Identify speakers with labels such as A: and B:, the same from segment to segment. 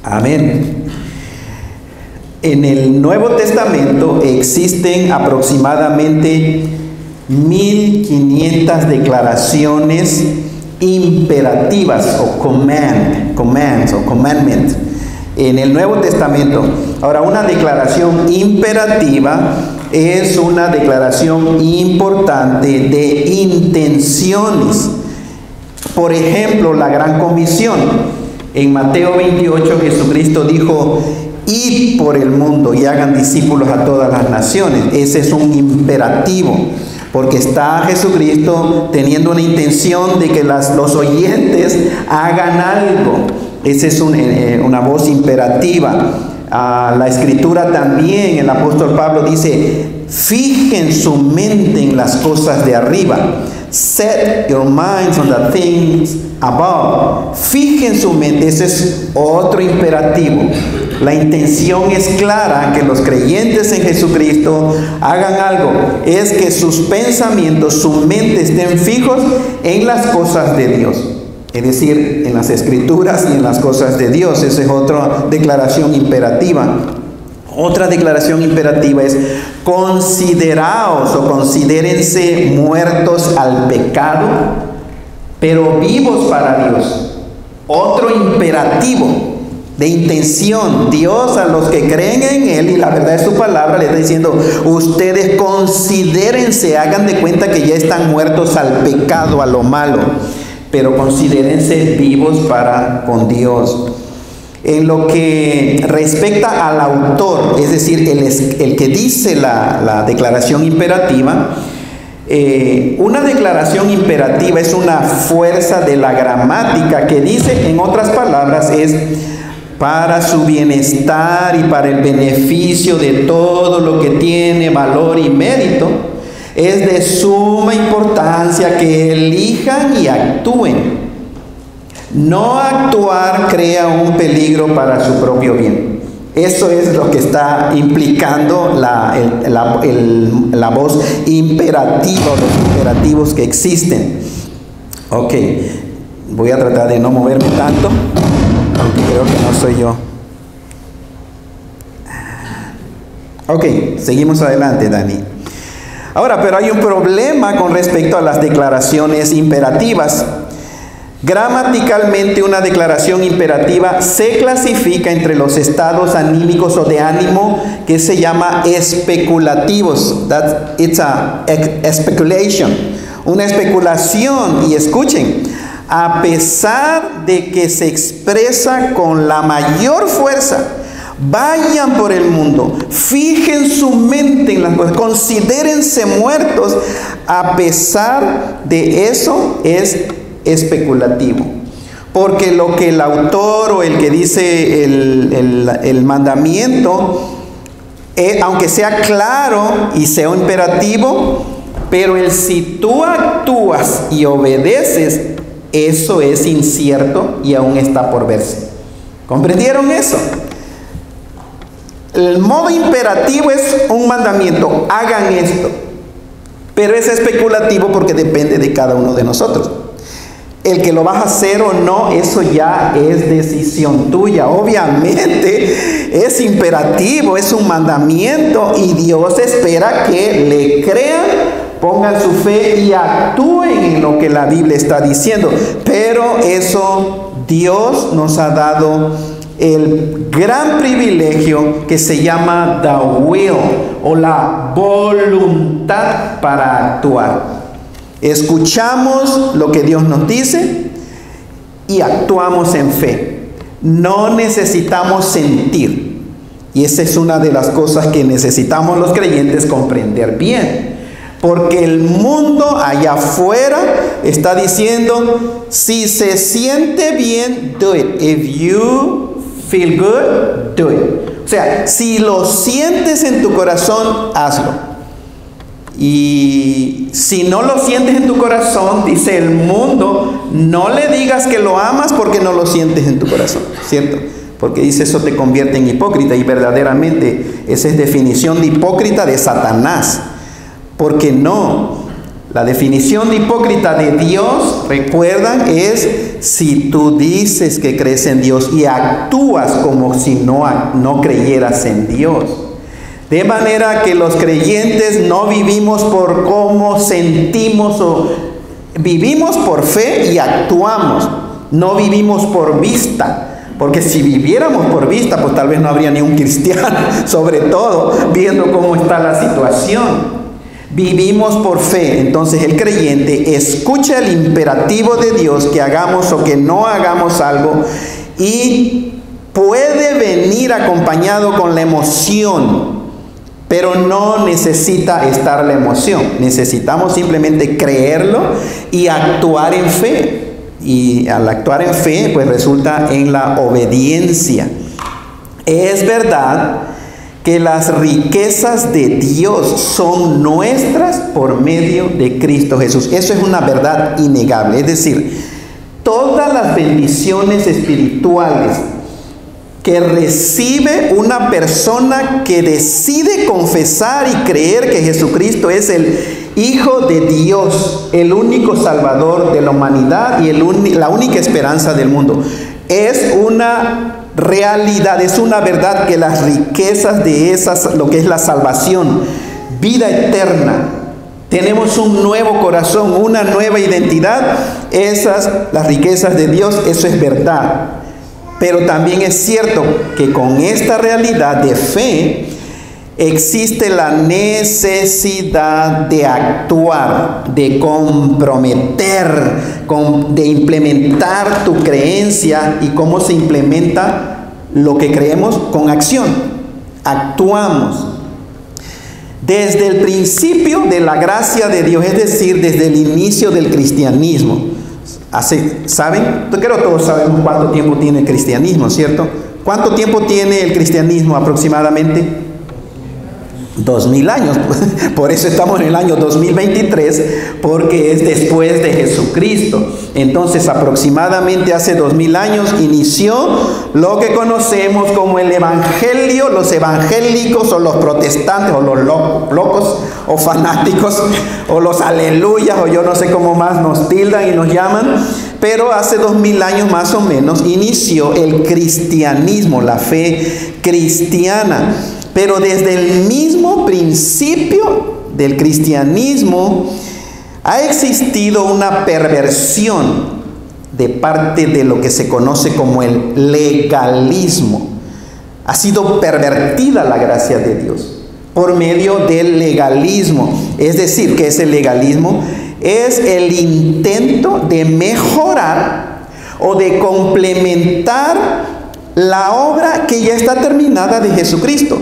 A: Amén. En el Nuevo Testamento existen aproximadamente 1500 declaraciones imperativas o commands o commandments en el Nuevo Testamento. Ahora, una declaración imperativa es una declaración importante de intenciones. Por ejemplo, la Gran Comisión. En Mateo 28, Jesucristo dijo: id por el mundo y hagan discípulos a todas las naciones. Ese es un imperativo, porque está Jesucristo teniendo una intención de que los oyentes hagan algo. Esa es una voz imperativa. La Escritura también, el apóstol Pablo dice: fijen su mente en las cosas de arriba. Set your minds on the things above. Fijen su mente. Ese es otro imperativo. La intención es clara, que los creyentes en Jesucristo hagan algo. Es que sus pensamientos, su mente estén fijos en las cosas de Dios. Es decir, en las Escrituras y en las cosas de Dios. Esa es otra declaración imperativa. Otra declaración imperativa es: consideraos o considérense muertos al pecado, pero vivos para Dios. Otro imperativo de intención. Dios, a los que creen en Él y la verdad es su palabra, le está diciendo: ustedes considérense, hagan de cuenta que ya están muertos al pecado, a lo malo, pero considérense vivos con Dios. En lo que respecta al autor, es decir, el que dice la declaración imperativa, una declaración imperativa es una fuerza de la gramática que dice, en otras palabras, es para su bienestar y para el beneficio de todo lo que tiene valor y mérito. Es de suma importancia que elijan y actúen. No actuar crea un peligro para su propio bien. Eso es lo que está implicando la voz imperativa, o los imperativos que existen. Ok, voy a tratar de no moverme tanto, aunque creo que no soy yo. Ok, seguimos adelante, Dani. Ahora, pero hay un problema con respecto a las declaraciones imperativas. Gramaticalmente, una declaración imperativa se clasifica entre los estados anímicos o de ánimo que se llama especulativos. It's a speculation. Una especulación, y escuchen, a pesar de que se expresa con la mayor fuerza. Vayan por el mundo, fijen su mente en las cosas, considérense muertos. A pesar de eso, es especulativo, porque lo que el autor o el que dice el mandamiento, aunque sea claro y sea imperativo, pero si tú actúas y obedeces, eso es incierto y aún está por verse. ¿Comprendieron eso? El modo imperativo es un mandamiento: hagan esto, pero es especulativo porque depende de cada uno de nosotros. El que lo vas a hacer o no, eso ya es decisión tuya. Obviamente es imperativo, es un mandamiento y Dios espera que le crean, pongan su fe y actúen en lo que la Biblia está diciendo. Pero eso, Dios nos ha dado el gran privilegio que se llama the will, o la voluntad para actuar. Escuchamos lo que Dios nos dice y actuamos en fe. No necesitamos sentir. Y esa es una de las cosas que necesitamos los creyentes comprender bien. Porque el mundo allá afuera está diciendo: si se siente bien, do it. If you feel good, do it. O sea, si lo sientes en tu corazón, hazlo. Y si no lo sientes en tu corazón, dice el mundo, no le digas que lo amas porque no lo sientes en tu corazón, ¿cierto? Porque dice, eso te convierte en hipócrita, y verdaderamente esa es definición de hipócrita de Satanás. Porque no, la definición de hipócrita de Dios, recuerdan, es si tú dices que crees en Dios y actúas como si no creyeras en Dios. De manera que los creyentes no vivimos por cómo sentimos, o vivimos por fe y actuamos. No vivimos por vista. Porque si viviéramos por vista, pues tal vez no habría ni un cristiano, sobre todo viendo cómo está la situación. Vivimos por fe. Entonces el creyente escucha el imperativo de Dios, que hagamos o que no hagamos algo, y puede venir acompañado con la emoción, pero no necesita estar la emoción. Necesitamos simplemente creerlo y actuar en fe. Y al actuar en fe, pues resulta en la obediencia. Es verdad que las riquezas de Dios son nuestras por medio de Cristo Jesús. Eso es una verdad innegable. Es decir, todas las bendiciones espirituales que recibe una persona que decide confesar y creer que Jesucristo es el Hijo de Dios, el único Salvador de la humanidad y la única esperanza del mundo. Es una realidad, es una verdad que las riquezas de esas, lo que es la salvación, vida eterna, tenemos un nuevo corazón, una nueva identidad, las riquezas de Dios, eso es verdad. Pero también es cierto que con esta realidad de fe existe la necesidad de actuar, de comprometer, de implementar tu creencia. ¿Y cómo se implementa lo que creemos? Con acción. Actuamos. Desde el principio de la gracia de Dios, es decir, desde el inicio del cristianismo. ¿Saben? Creo que todos sabemos cuánto tiempo tiene el cristianismo, ¿cierto? ¿Cuánto tiempo tiene el cristianismo aproximadamente? 2000 años. Por eso estamos en el año 2023, porque es después de Jesucristo. Entonces, aproximadamente hace 2000 años inició lo que conocemos como el evangelio, los evangélicos o los protestantes o los locos o fanáticos o los aleluyas o yo no sé cómo más nos tildan y nos llaman. Pero hace 2000 años más o menos inició el cristianismo, la fe cristiana. Pero desde el mismo principio del cristianismo ha existido una perversión de parte de lo que se conoce como el legalismo. Ha sido pervertida la gracia de Dios por medio del legalismo. Es decir, ¿qué es el legalismo? Es el intento de mejorar o de complementar la obra que ya está terminada de Jesucristo.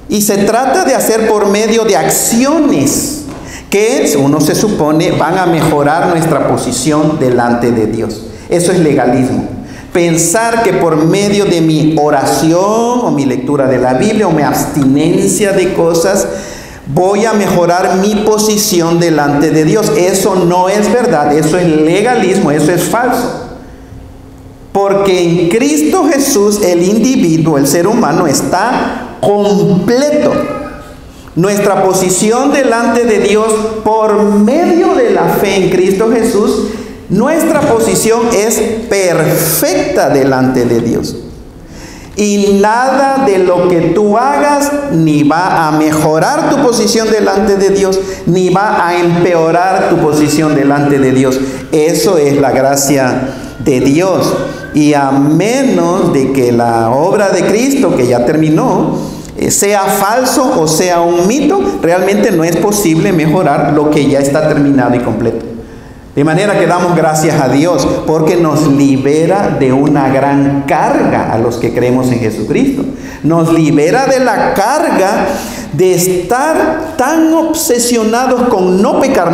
A: Y se trata de hacer por medio de acciones que uno se supone van a mejorar nuestra posición delante de Dios. Eso es legalismo. Pensar que por medio de mi oración o mi lectura de la Biblia o mi abstinencia de cosas voy a mejorar mi posición delante de Dios. Eso no es verdad, eso es legalismo, eso es falso. Porque en Cristo Jesús el individuo, el ser humano está completo. Nuestra posición delante de Dios por medio de la fe en Cristo Jesús, nuestra posición es perfecta delante de Dios. Y nada de lo que tú hagas ni va a mejorar tu posición delante de Dios, ni va a empeorar tu posición delante de Dios. Eso es la gracia de Dios. Y a menos de que la obra de Cristo, que ya terminó, sea falso o sea un mito, realmente no es posible mejorar lo que ya está terminado y completo. De manera que damos gracias a Dios porque nos libera de una gran carga a los que creemos en Jesucristo. Nos libera de la carga de estar tan obsesionados con no pecar,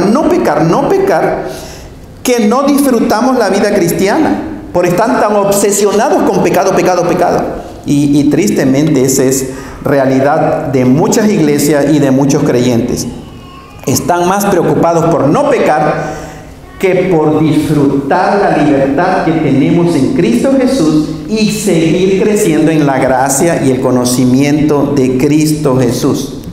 A: que no disfrutamos la vida cristiana. Por estar tan obsesionados con pecado. Y tristemente esa es realidad de muchas iglesias y de muchos creyentes. Están más preocupados por no pecar que por disfrutar la libertad que tenemos en Cristo Jesús y seguir creciendo en la gracia y el conocimiento de Cristo Jesús.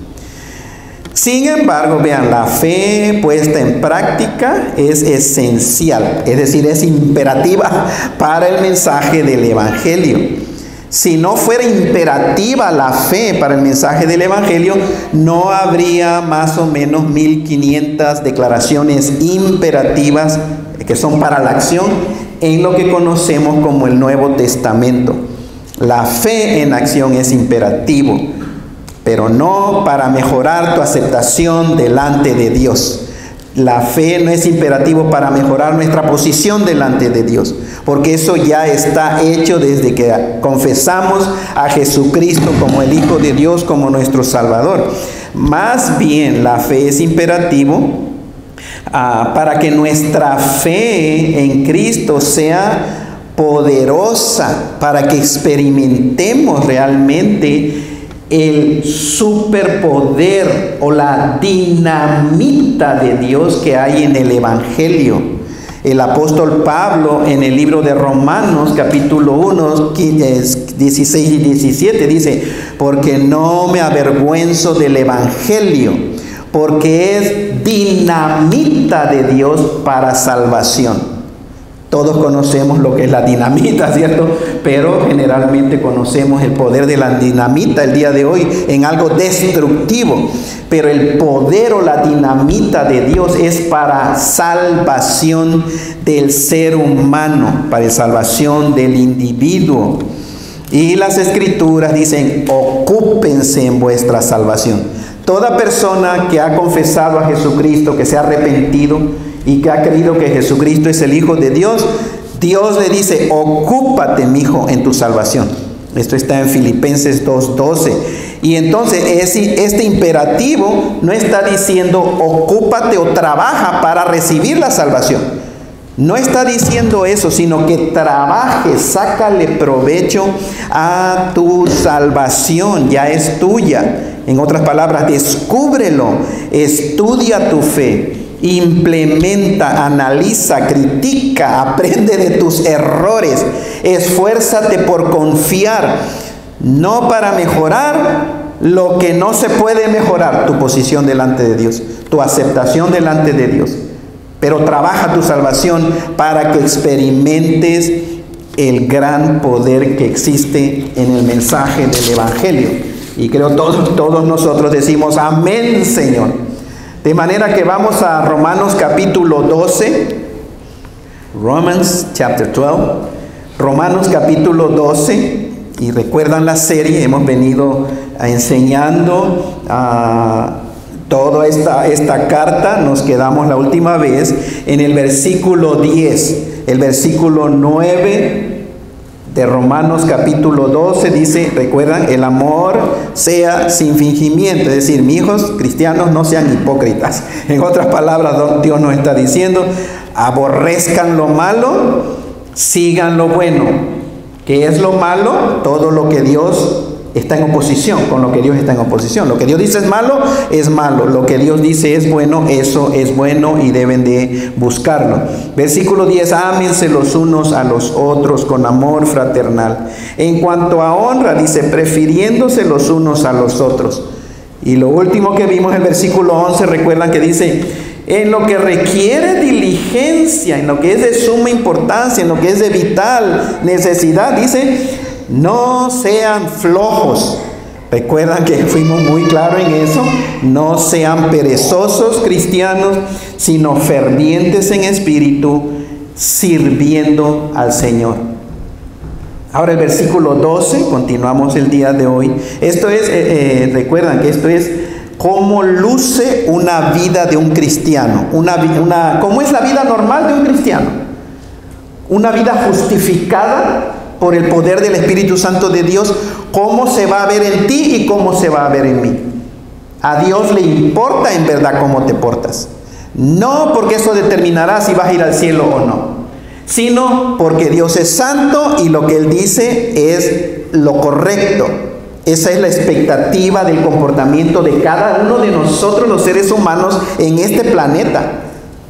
A: Sin embargo, vean, la fe puesta en práctica es esencial, es decir, es imperativa para el mensaje del Evangelio. Si no fuera imperativa la fe para el mensaje del Evangelio, no habría más o menos 1500 declaraciones imperativas que son para la acción en lo que conocemos como el Nuevo Testamento. La fe en acción es imperativo, pero no para mejorar tu aceptación delante de Dios. La fe no es imperativo para mejorar nuestra posición delante de Dios, porque eso ya está hecho desde que confesamos a Jesucristo como el Hijo de Dios, como nuestro Salvador. Más bien, la fe es imperativo para que nuestra fe en Cristo sea poderosa, para que experimentemos realmente el superpoder o la dinamita de Dios que hay en el Evangelio. El apóstol Pablo en el libro de Romanos capítulo 1, 16 y 17 dice: porque no me avergüenzo del Evangelio, porque es dinamita de Dios para salvación. Todos conocemos lo que es la dinamita, ¿cierto? Pero generalmente conocemos el poder de la dinamita el día de hoy en algo destructivo. Pero el poder o la dinamita de Dios es para salvación del ser humano, para salvación del individuo. Y las Escrituras dicen: ocúpense en vuestra salvación. Toda persona que ha confesado a Jesucristo, que se ha arrepentido y que ha creído que Jesucristo es el Hijo de Dios, Dios le dice: ocúpate, mi hijo, en tu salvación. Esto está en Filipenses 2:12. Y entonces este imperativo no está diciendo ocúpate o trabaja para recibir la salvación. No está diciendo eso, sino que trabaje, sácale provecho a tu salvación, ya es tuya. En otras palabras, descúbrelo, estudia tu fe, implementa, analiza, critica, aprende de tus errores, esfuérzate por confiar, no para mejorar lo que no se puede mejorar, tu posición delante de Dios, tu aceptación delante de Dios, pero trabaja tu salvación para que experimentes el gran poder que existe en el mensaje del Evangelio. Y creo todos nosotros decimos amén, Señor. De manera que vamos a Romanos capítulo 12. Romans chapter 12. Romanos capítulo 12. Y recuerdan la serie, hemos venido enseñando toda esta carta. Nos quedamos la última vez en el versículo 10. El versículo 9 de Romanos capítulo 12 dice, recuerdan, el amor sea sin fingimiento. Es decir, mis hijos cristianos, no sean hipócritas. En otras palabras, Dios nos está diciendo: aborrezcan lo malo, sigan lo bueno. ¿Qué es lo malo? Todo lo que Dios está en oposición, con lo que Dios está en oposición. Lo que Dios dice es malo, es malo. Lo que Dios dice es bueno, eso es bueno y deben de buscarlo. Versículo 10, ámense los unos a los otros con amor fraternal. En cuanto a honra, dice, prefiriéndose los unos a los otros. Y lo último que vimos, el versículo 11, recuerdan que dice, en lo que requiere diligencia, en lo que es de suma importancia, en lo que es de vital necesidad, dice, no sean flojos. Recuerdan que fuimos muy claros en eso. No sean perezosos cristianos, sino fervientes en espíritu, sirviendo al Señor. Ahora el versículo 12, continuamos el día de hoy. Esto es, recuerdan que esto es cómo luce una vida de un cristiano. ¿Cómo es la vida normal de un cristiano? Una vida justificada por el poder del Espíritu Santo de Dios. ¿Cómo se va a ver en ti y cómo se va a ver en mí? A Dios le importa en verdad cómo te portas. No porque eso determinará si vas a ir al cielo o no, sino porque Dios es santo y lo que Él dice es lo correcto. Esa es la expectativa del comportamiento de cada uno de nosotros, los seres humanos, en este planeta.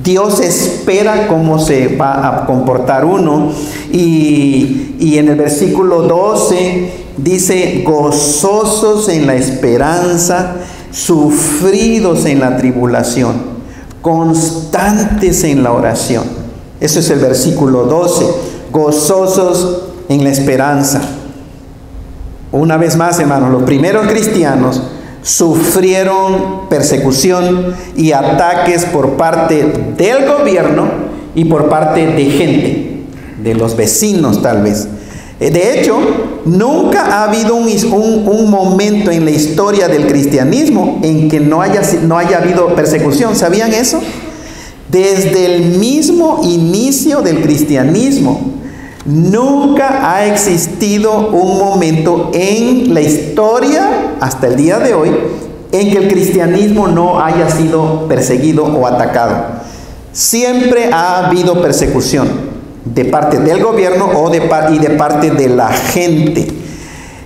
A: Dios espera cómo se va a comportar uno. Y en el versículo 12 dice, gozosos en la esperanza, sufridos en la tribulación, constantes en la oración. Eso es el versículo 12, gozosos en la esperanza. Una vez más, hermanos, los primeros cristianos sufrieron persecución y ataques por parte del gobierno y por parte de gente, de los vecinos tal vez. De hecho, nunca ha habido un momento en la historia del cristianismo en que no haya habido persecución. ¿Sabían eso? Desde el mismo inicio del cristianismo, nunca ha existido un momento en la historia, hasta el día de hoy, en que el cristianismo no haya sido perseguido o atacado. Siempre ha habido persecución de parte del gobierno y de parte de la gente.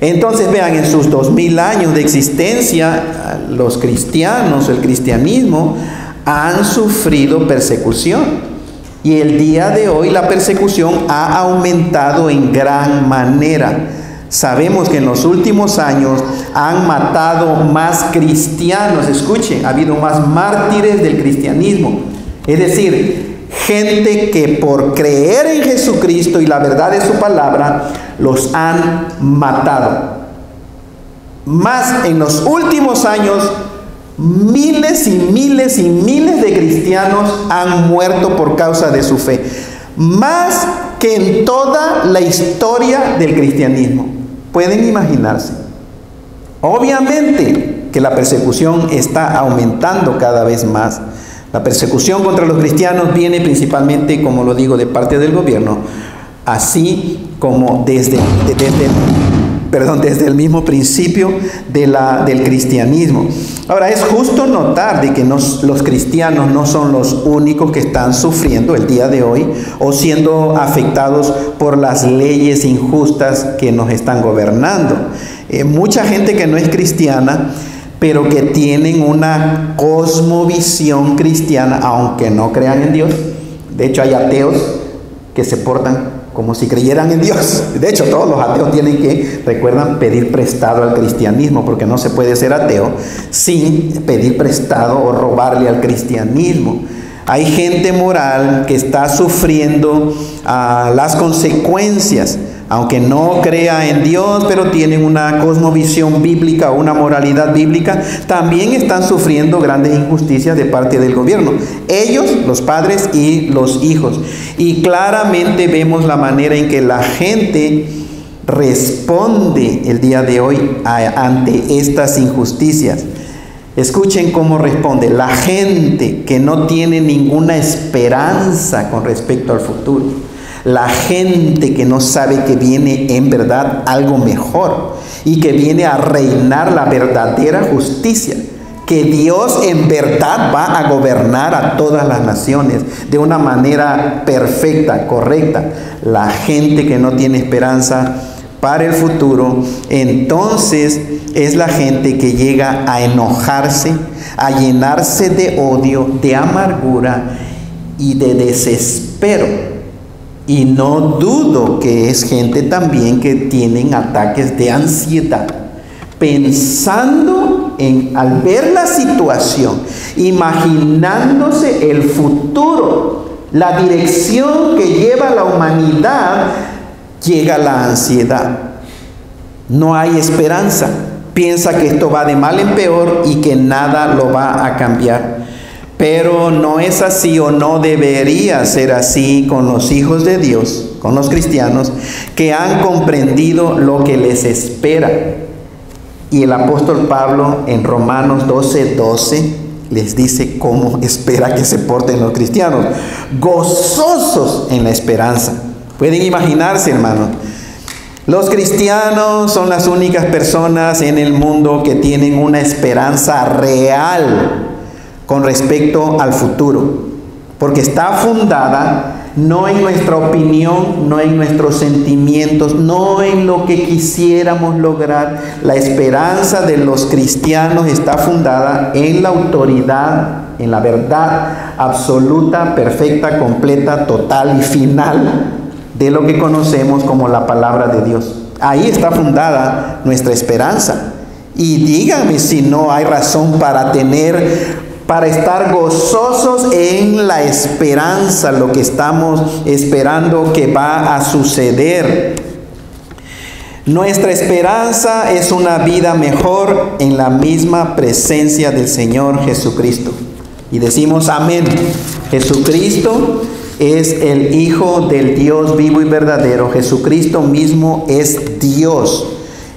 A: Entonces vean, en sus 2000 años de existencia, los cristianos, el cristianismo, han sufrido persecución. Y el día de hoy la persecución ha aumentado en gran manera. Sabemos que en los últimos años han matado más cristianos. Escuchen, ha habido más mártires del cristianismo. Es decir, gente que por creer en Jesucristo y la verdad de su palabra, los han matado. Más en los últimos años, miles y miles y miles de cristianos han muerto por causa de su fe. Más que en toda la historia del cristianismo. Pueden imaginarse. Obviamente que la persecución está aumentando cada vez más. La persecución contra los cristianos viene principalmente, como lo digo, de parte del gobierno, así como desde el mismo principio del cristianismo. Ahora, es justo notar de que los cristianos no son los únicos que están sufriendo el día de hoy o siendo afectados por las leyes injustas que nos están gobernando. Mucha gente que no es cristiana, pero que tienen una cosmovisión cristiana, aunque no crean en Dios. De hecho, hay ateos que se portan como si creyeran en Dios. De hecho, todos los ateos tienen que, recuerdan, pedir prestado al cristianismo, porque no se puede ser ateo sin pedir prestado o robarle al cristianismo. Hay gente moral que está sufriendo las consecuencias, aunque no crea en Dios, pero tienen una cosmovisión bíblica o una moralidad bíblica, también están sufriendo grandes injusticias de parte del gobierno. Ellos, los padres y los hijos. Y claramente vemos la manera en que la gente responde el día de hoy ante estas injusticias. Escuchen cómo responde la gente que no tiene ninguna esperanza con respecto al futuro. La gente que no sabe que viene en verdad algo mejor y que viene a reinar la verdadera justicia, que Dios en verdad va a gobernar a todas las naciones de una manera perfecta, correcta. La gente que no tiene esperanza para el futuro, entonces es la gente que llega a enojarse, a llenarse de odio, de amargura y de desespero. Y no dudo que es gente también que tienen ataques de ansiedad, pensando al ver la situación, imaginándose el futuro, la dirección que lleva la humanidad, llega la ansiedad. No hay esperanza. Piensa que esto va de mal en peor y que nada lo va a cambiar. Pero no es así, o no debería ser así con los hijos de Dios, con los cristianos, que han comprendido lo que les espera. Y el apóstol Pablo en Romanos 12:12 les dice cómo espera que se porten los cristianos. Gozosos en la esperanza. Pueden imaginarse, hermanos. Los cristianos son las únicas personas en el mundo que tienen una esperanza real con respecto al futuro, porque está fundada no en nuestra opinión, no en nuestros sentimientos, no en lo que quisiéramos lograr. La esperanza de los cristianos está fundada en la autoridad, en la verdad absoluta, perfecta, completa, total y final de lo que conocemos como la palabra de Dios. Ahí está fundada nuestra esperanza. Y díganme si no hay razón para estar gozosos en la esperanza, lo que estamos esperando que va a suceder. Nuestra esperanza es una vida mejor en la misma presencia del Señor Jesucristo. Y decimos amén. Jesucristo es el Hijo del Dios vivo y verdadero. Jesucristo mismo es Dios.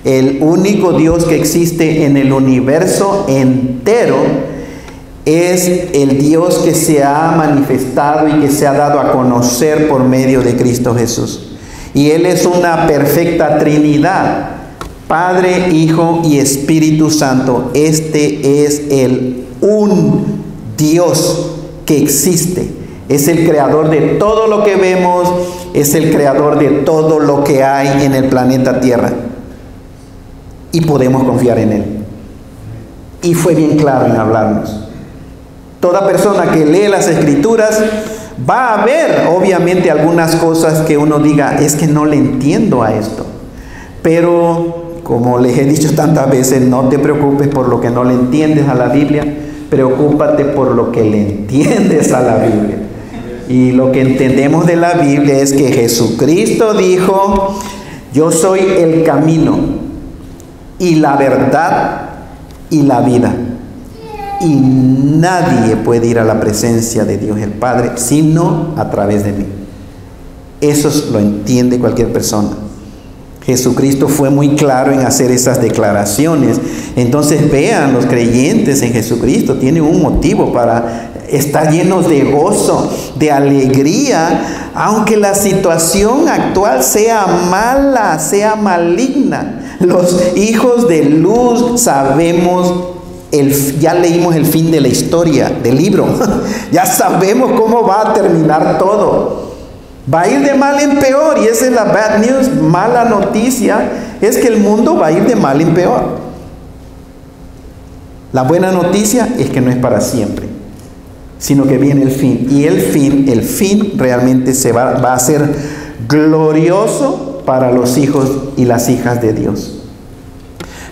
A: El único Dios que existe en el universo entero es el Dios que se ha manifestado y que se ha dado a conocer por medio de Cristo Jesús. Y Él es una perfecta Trinidad, Padre, Hijo y Espíritu Santo. Este es el un Dios que existe. Es el creador de todo lo que vemos, es el creador de todo lo que hay en el planeta Tierra. Y podemos confiar en Él. Y fue bien claro en hablarnos. Toda persona que lee las Escrituras va a ver, obviamente, algunas cosas que uno diga, es que no le entiendo a esto. Pero, como les he dicho tantas veces, no te preocupes por lo que no le entiendes a la Biblia, preocúpate por lo que le entiendes a la Biblia. Y lo que entendemos de la Biblia es que Jesucristo dijo, yo soy el camino y la verdad y la vida. Y nadie puede ir a la presencia de Dios el Padre sino a través de mí. Eso lo entiende cualquier persona. Jesucristo fue muy claro en hacer esas declaraciones. Entonces vean, los creyentes en Jesucristo tienen un motivo para estar llenos de gozo, de alegría, aunque la situación actual sea mala, sea maligna. Los hijos de luz sabemos, ya leímos el fin de la historia, del libro. Ya sabemos cómo va a terminar todo. Va a ir de mal en peor, y esa es la bad news, mala noticia, es que el mundo va a ir de mal en peor. La buena noticia es que no es para siempre, sino que viene el fin. Y el fin realmente va a ser glorioso para los hijos y las hijas de Dios.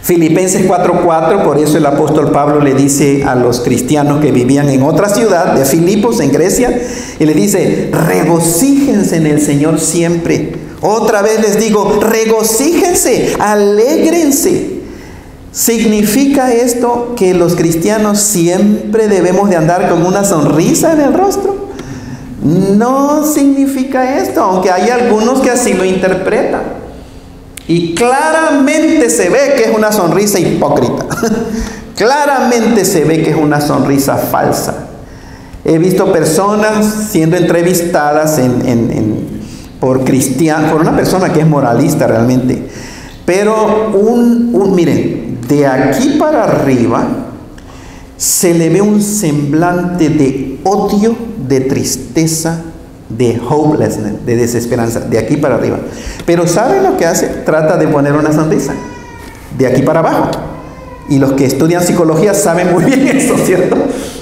A: Filipenses 4:4, por eso el apóstol Pablo le dice a los cristianos que vivían en otra ciudad de Filipos, en Grecia, y le dice, regocíjense en el Señor siempre. Otra vez les digo, regocíjense, alégrense. ¿Significa esto que los cristianos siempre debemos de andar con una sonrisa en el rostro? No significa esto, aunque hay algunos que así lo interpretan. Y claramente se ve que es una sonrisa hipócrita. Claramente se ve que es una sonrisa falsa. He visto personas siendo entrevistadas por una persona que es moralista realmente. Pero miren, de aquí para arriba se le ve un semblante de odio, de tristeza, de hopelessness, de desesperanza, de aquí para arriba. Pero ¿saben lo que hace? Trata de poner una sonrisa de aquí para abajo. Y los que estudian psicología saben muy bien eso, ¿cierto?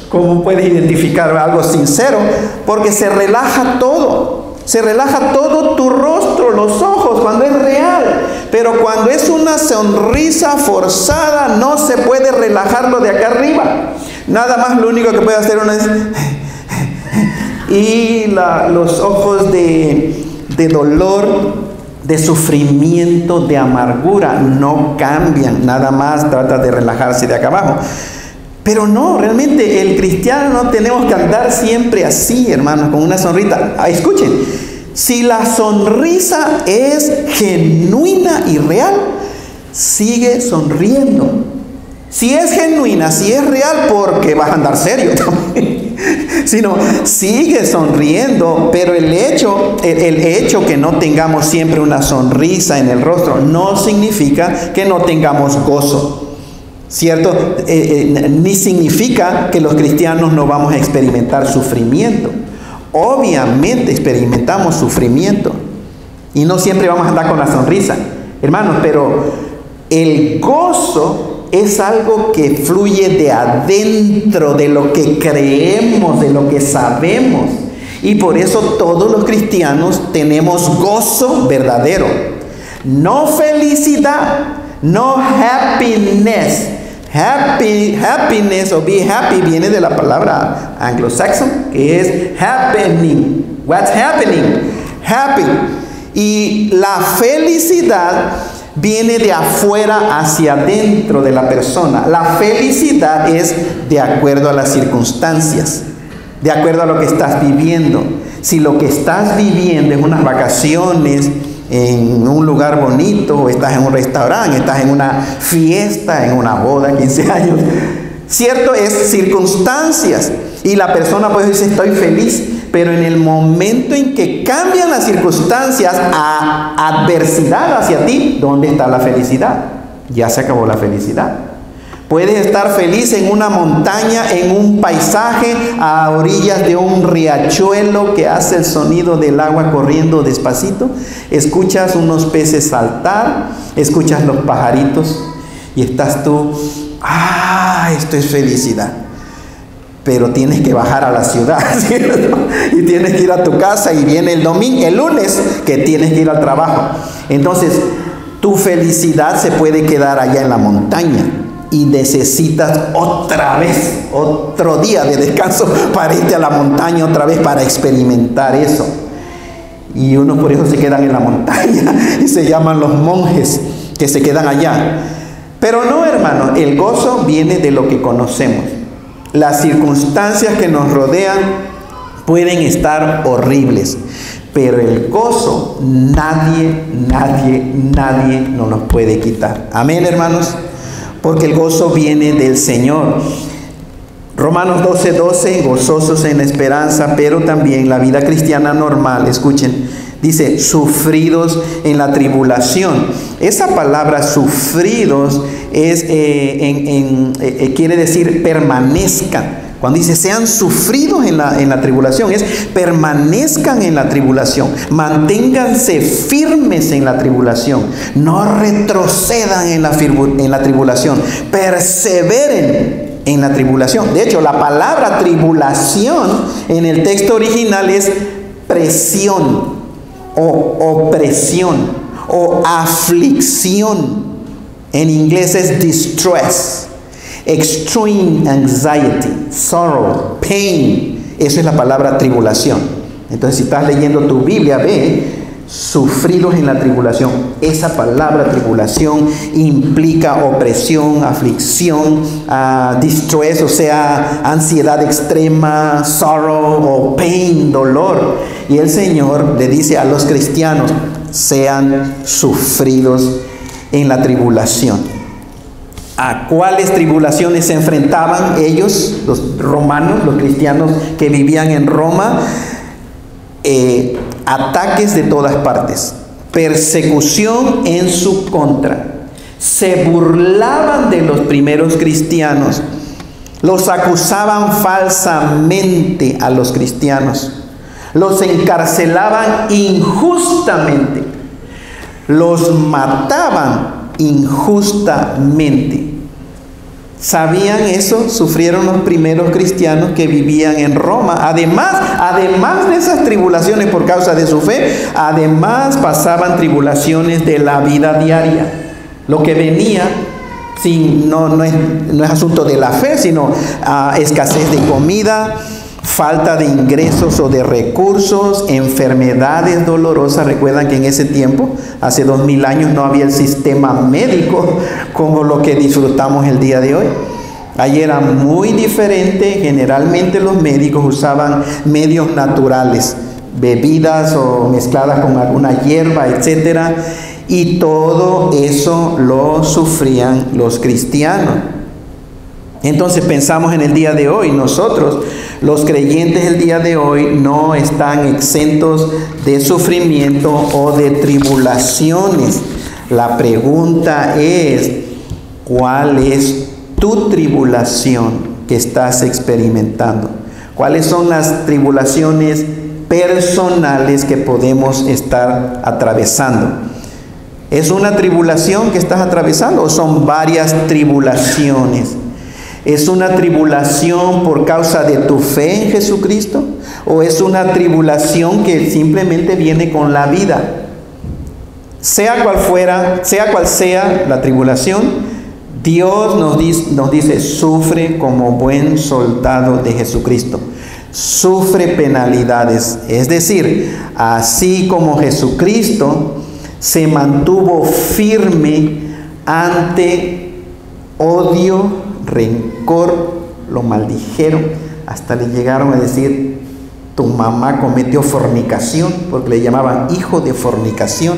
A: ¿Cómo puedes identificar algo sincero? Porque se relaja todo. Se relaja todo tu rostro, los ojos, cuando es real. Pero cuando es una sonrisa forzada, no se puede relajarlo de acá arriba. Nada más lo único que puede hacer uno es... Y los ojos de dolor, de sufrimiento, de amargura no cambian, nada más trata de relajarse de acá abajo. Pero no, realmente el cristiano no tenemos que andar siempre así, hermanos, con una sonrisa. Escuchen, si la sonrisa es genuina y real, sigue sonriendo. Si es genuina, si es real, porque vas a andar serio también. Sino sigue sonriendo, pero el hecho que no tengamos siempre una sonrisa en el rostro no significa que no tengamos gozo, ¿cierto? Ni significa que los cristianos no vamos a experimentar sufrimiento. Obviamente experimentamos sufrimiento y no siempre vamos a andar con la sonrisa, hermanos, pero el gozo es algo que fluye de adentro, de lo que creemos, de lo que sabemos. Y por eso todos los cristianos tenemos gozo verdadero. No felicidad, No happiness. Happiness o be happy viene de la palabra anglo-saxon, que es happening. What's happening? Happy. Y la felicidad viene de afuera hacia adentro de la persona. La felicidad es de acuerdo a las circunstancias, de acuerdo a lo que estás viviendo. Si lo que estás viviendo es unas vacaciones en un lugar bonito, o estás en un restaurante, estás en una fiesta, en una boda, 15 años, cierto, es circunstancias. Y la persona puede decir, estoy feliz, pero en el momento en que cambian las circunstancias a adversidad hacia ti, ¿dónde está la felicidad? Ya se acabó la felicidad. Puedes estar feliz en una montaña, en un paisaje, a orillas de un riachuelo que hace el sonido del agua corriendo despacito. Escuchas unos peces saltar, escuchas los pajaritos y estás tú, esto es felicidad. Pero tienes que bajar a la ciudad, ¿cierto? Y tienes que ir a tu casa y viene el lunes que tienes que ir al trabajo. Entonces, tu felicidad se puede quedar allá en la montaña. Y necesitas otra vez, otro día de descanso para irte a la montaña otra vez para experimentar eso. Y unos por eso se quedan en la montaña y se llaman los monjes que se quedan allá. Pero no, hermano, el gozo viene de lo que conocemos. Las circunstancias que nos rodean pueden estar horribles, pero el gozo nadie nos los puede quitar. Amén, hermanos. Porque el gozo viene del Señor. Romanos 12:12, gozosos en la esperanza, pero también la vida cristiana normal, escuchen, dice, sufridos en la tribulación. Esa palabra sufridos es, quiere decir permanezcan. Cuando dice sean sufridos en la tribulación, es permanezcan en la tribulación, manténganse firmes en la tribulación, no retrocedan en la tribulación, perseveren en la tribulación. De hecho, la palabra tribulación en el texto original es presión o opresión o aflicción. En inglés es distress. Extreme anxiety, sorrow, pain. Eso es la palabra tribulación. Entonces, si estás leyendo tu Biblia, ve, sufridos en la tribulación. Esa palabra tribulación implica opresión, aflicción, distress, o sea, ansiedad extrema, sorrow o pain, dolor. Y el Señor le dice a los cristianos, sean sufridos en la tribulación. ¿A cuáles tribulaciones se enfrentaban ellos, los romanos, los cristianos que vivían en Roma? Ataques de todas partes, persecución en su contra. Se burlaban de los primeros cristianos, los acusaban falsamente a los cristianos, los encarcelaban injustamente, los mataban injustamente. ¿Sabían eso? Sufrieron los primeros cristianos que vivían en Roma. Además de esas tribulaciones por causa de su fe, además pasaban tribulaciones de la vida diaria. Lo que venía, no es asunto de la fe, sino escasez de comida, falta de ingresos o de recursos, enfermedades dolorosas. Recuerdan que en ese tiempo, hace 2000 años, no había el sistema médico como lo que disfrutamos el día de hoy. Ahí era muy diferente. Generalmente los médicos usaban medios naturales, bebidas o mezcladas con alguna hierba, etcétera, y todo eso lo sufrían los cristianos. Entonces pensamos en el día de hoy, nosotros, los creyentes del día de hoy, no están exentos de sufrimiento o de tribulaciones. La pregunta es, ¿cuál es tu tribulación que estás experimentando? ¿Cuáles son las tribulaciones personales que podemos estar atravesando? ¿Es una tribulación que estás atravesando o son varias tribulaciones? ¿Es una tribulación por causa de tu fe en Jesucristo? ¿O es una tribulación que simplemente viene con la vida? sea cual sea la tribulación, Dios nos dice, sufre como buen soldado de Jesucristo. Sufre penalidades. Es decir, así como Jesucristo se mantuvo firme ante odio, rencor, lo maldijeron, hasta le llegaron a decir, tu mamá cometió fornicación, porque le llamaban hijo de fornicación,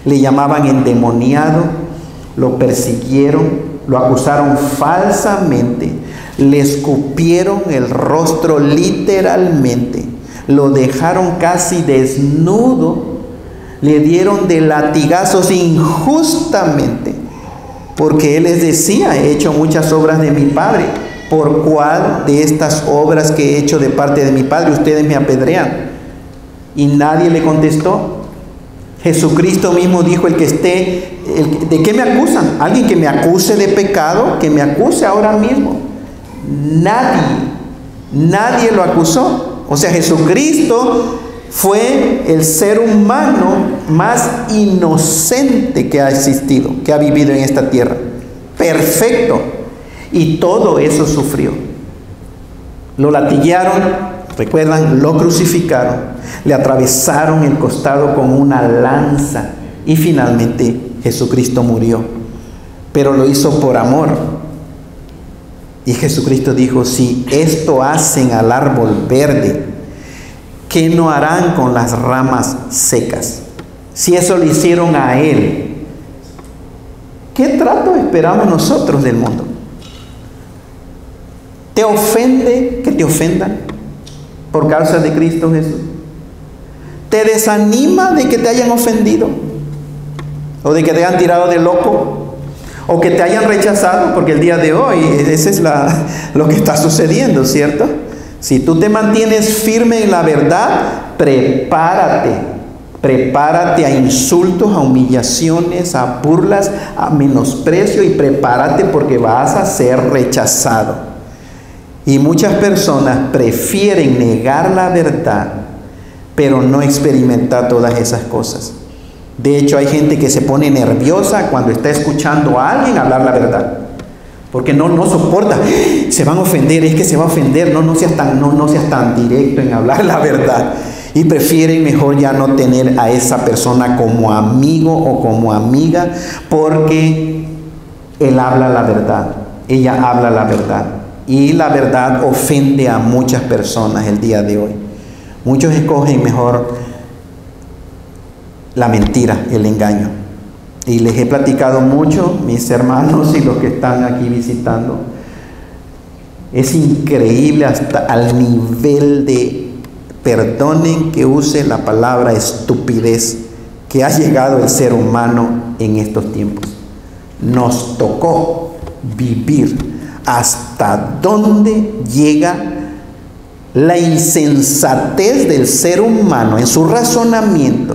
A: le llamaban endemoniado, lo persiguieron, lo acusaron falsamente, le escupieron el rostro literalmente, lo dejaron casi desnudo, le dieron de latigazos injustamente, porque él les decía, he hecho muchas obras de mi Padre. ¿Por cuál de estas obras que he hecho de parte de mi Padre ustedes me apedrean? Y nadie le contestó. Jesucristo mismo dijo, ¿de qué me acusan? ¿Alguien que me acuse de pecado? Que me acuse ahora mismo. Nadie lo acusó. O sea, Jesucristo fue el ser humano más inocente que ha existido, que ha vivido en esta tierra. Perfecto. Y todo eso sufrió. Lo latiguearon, recuerdan, lo crucificaron, le atravesaron el costado con una lanza y finalmente Jesucristo murió. Pero lo hizo por amor. Y Jesucristo dijo, si esto hacen al árbol verde, ¿qué no harán con las ramas secas? Si eso le hicieron a Él, ¿qué trato esperamos nosotros del mundo? ¿Te ofende que te ofendan por causa de Cristo Jesús? ¿Te desanima de que te hayan ofendido? ¿O de que te hayan tirado de loco? ¿O que te hayan rechazado? Porque el día de hoy, ese es lo que está sucediendo, ¿cierto? Si tú te mantienes firme en la verdad, prepárate a insultos, a humillaciones, a burlas, a menosprecio, y prepárate porque vas a ser rechazado. Y muchas personas prefieren negar la verdad, pero no experimentar todas esas cosas. De hecho, hay gente que se pone nerviosa cuando está escuchando a alguien hablar la verdad, porque no soporta, se van a ofender, es que se va a ofender, no seas tan directo en hablar la verdad. Y prefieren mejor ya no tener a esa persona como amigo o como amiga, porque él habla la verdad, ella habla la verdad. Y la verdad ofende a muchas personas el día de hoy. Muchos escogen mejor la mentira, el engaño. Y les he platicado mucho, mis hermanos y los que están aquí visitando. Es increíble hasta al nivel de, perdonen que use la palabra estupidez, que ha llegado el ser humano en estos tiempos. Nos tocó vivir hasta dónde llega la insensatez del ser humano en su razonamiento,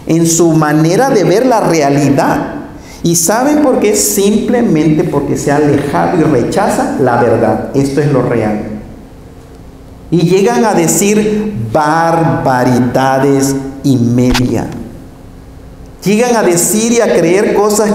A: en su manera de ver la realidad. ¿Y saben por qué? Simplemente porque se ha alejado y rechaza la verdad. Esto es lo real. Y llegan a decir barbaridades y media. Llegan a decir y a creer cosas